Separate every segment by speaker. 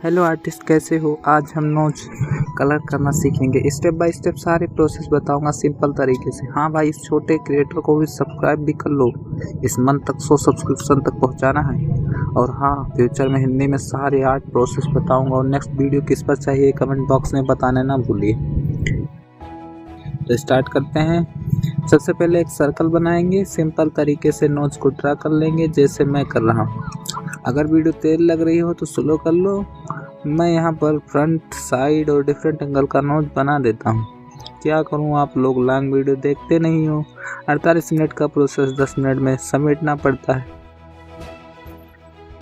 Speaker 1: Hello artist, कैसे हो? आज हम नोज कलर करना सीखेंगे। स्टेप बाय स्टेप सारे प्रोसेस बताऊंगा सिंपल तरीके से। हाँ भाई, इस छोटे क्रिएटर को भी सब्सक्राइब भी कर लो। इस मंथ तक 100 सब्सक्रिप्शन तक पहुंचाना है। और हाँ, फ्यूचर में हिंदी में सारे आर्ट प्रोसेस बताऊंगा। और नेक्स्ट वीडियो किस पर चाहिए कमेंट बॉक्स में बताने ना भूलिए। तो स्टार्ट करते हैं। सबसे पहले एक सर्कल बनाएंगे। सिंपल तरीके से नोज को ड्रा कर लेंगे जैसे मैं कर रहा हूँ। अगर वीडियो तेज लग रही हो तो स्लो कर लो। मैं यहाँ पर फ्रंट, साइड और डिफरेंट एंगल का नोज बना देता हूँ। क्या करूँ, आप लोग लॉन्ग वीडियो देखते नहीं हो। 48 मिनट का प्रोसेस 10 मिनट में समेटना पड़ता है।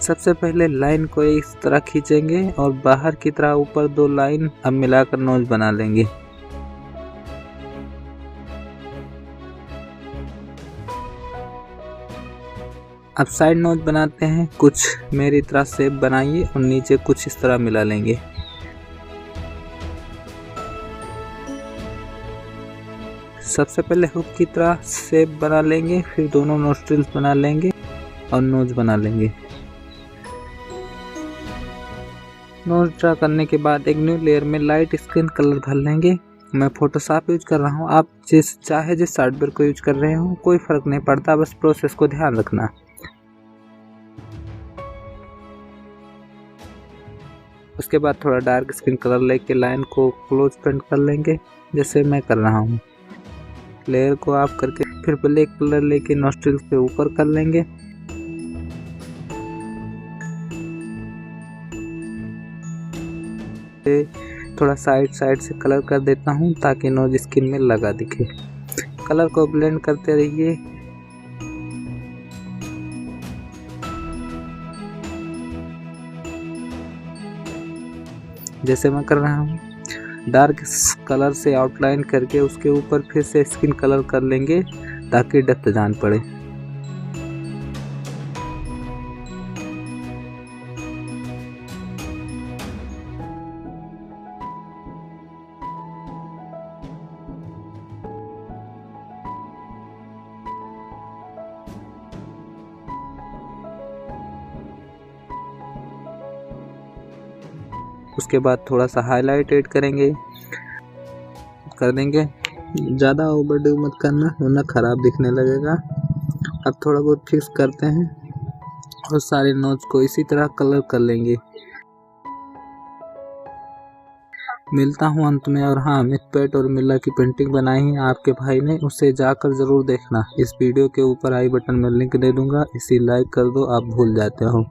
Speaker 1: सबसे पहले लाइन को इस तरह खींचेंगे और बाहर की तरह ऊपर 2 लाइन अब मिलाकर नोज बना लेंगे। अब साइड नोज बनाते हैं। कुछ मेरी तरह शेप बनाइए और नीचे कुछ इस तरह मिला लेंगे। सबसे पहले हुक की तरह शेप बना लेंगे, फिर दोनों नोस्ट्रिल्स बना लेंगे और नोज बना लेंगे। नोज ड्रा करने के बाद एक न्यू लेयर में लाइट स्किन कलर भर लेंगे। मैं फोटोशॉप यूज कर रहा हूँ। आप जिस सॉफ्टवेयर को यूज कर रहे हो कोई फर्क नहीं पड़ता, बस प्रोसेस को ध्यान रखना। उसके बाद थोड़ा डार्क स्किन कलर लेके लाइन को क्लोज पेंट कर लेंगे जैसे मैं कर रहा हूँ। लेयर को ऑफ करके फिर ब्लैक कलर लेके नोस्ट्रिल्स के ऊपर कर लेंगे। थोड़ा साइड से कलर कर देता हूँ ताकि नोज स्किन में लगा दिखे। कलर को ब्लेंड करते रहिए। जैसे मैं कर रहा हूँ। डार्क कलर से आउटलाइन करके उसके ऊपर फिर से स्किन कलर कर लेंगे ताकि डेप्थ जान पड़े। उसके बाद थोड़ा सा हाईलाइट ऐड कर देंगे। ज़्यादा ओवरडू मत करना वरना ख़राब दिखने लगेगा। अब थोड़ा बहुत फिक्स करते हैं और सारे नोज को इसी तरह कलर कर लेंगे। मिलता हूँ अंत में। और हाँ, मिथपेट और मिला की पेंटिंग बनाई है आपके भाई ने, उसे जाकर ज़रूर देखना। इस वीडियो के ऊपर आई बटन में लिंक दे दूँगा, इसे लाइक कर दो, आप भूल जाते हो।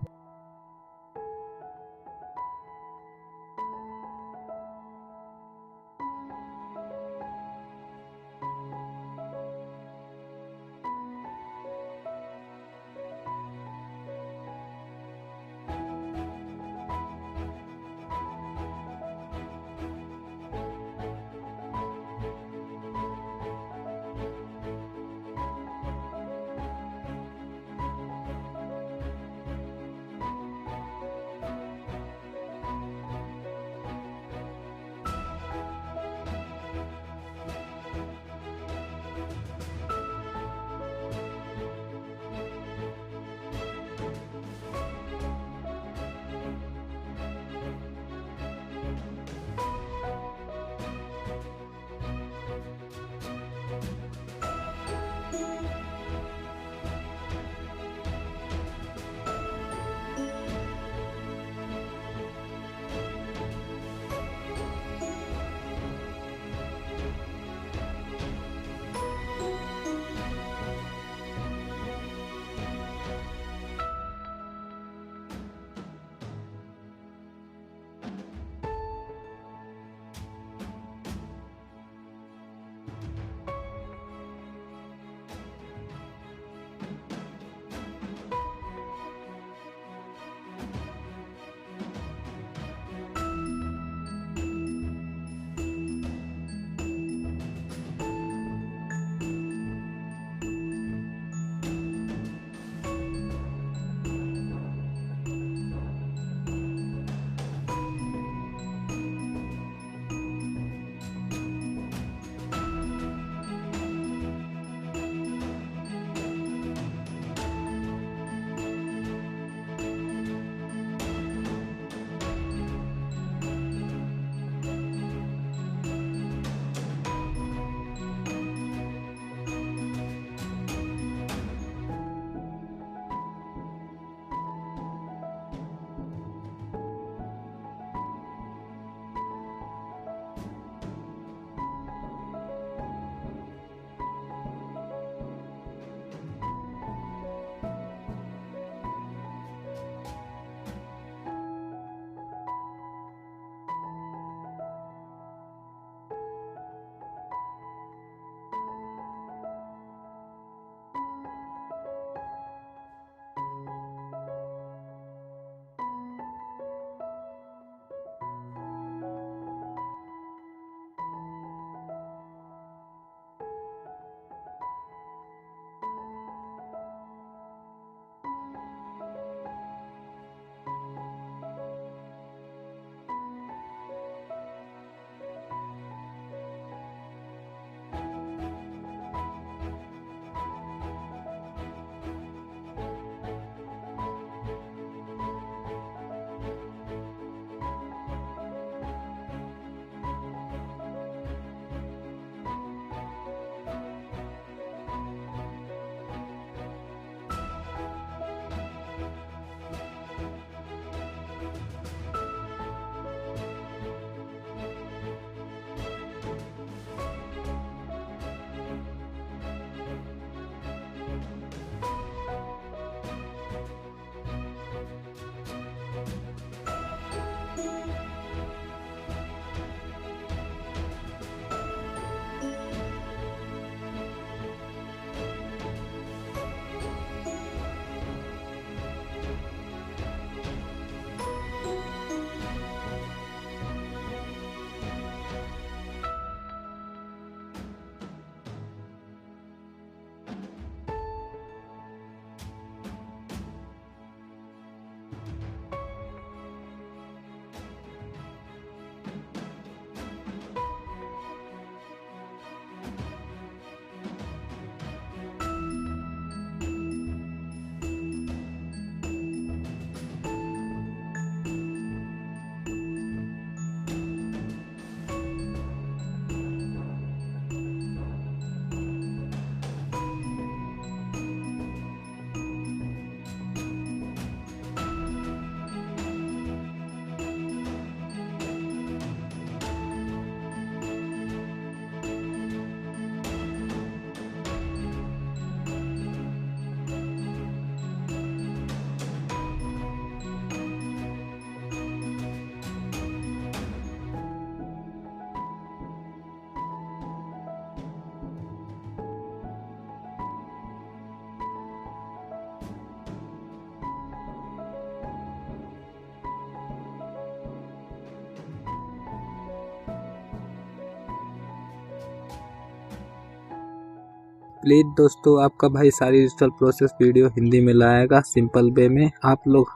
Speaker 1: प्लीज़ दोस्तों, आपका भाई सारी डिजिटल प्रोसेस वीडियो हिंदी में लाएगा सिंपल वे में। आप लोग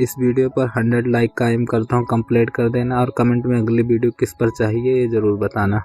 Speaker 1: इस वीडियो पर 100 लाइक का एम करता हूँ, कंप्लीट कर देना और कमेंट में अगली वीडियो किस पर चाहिए ये ज़रूर बताना।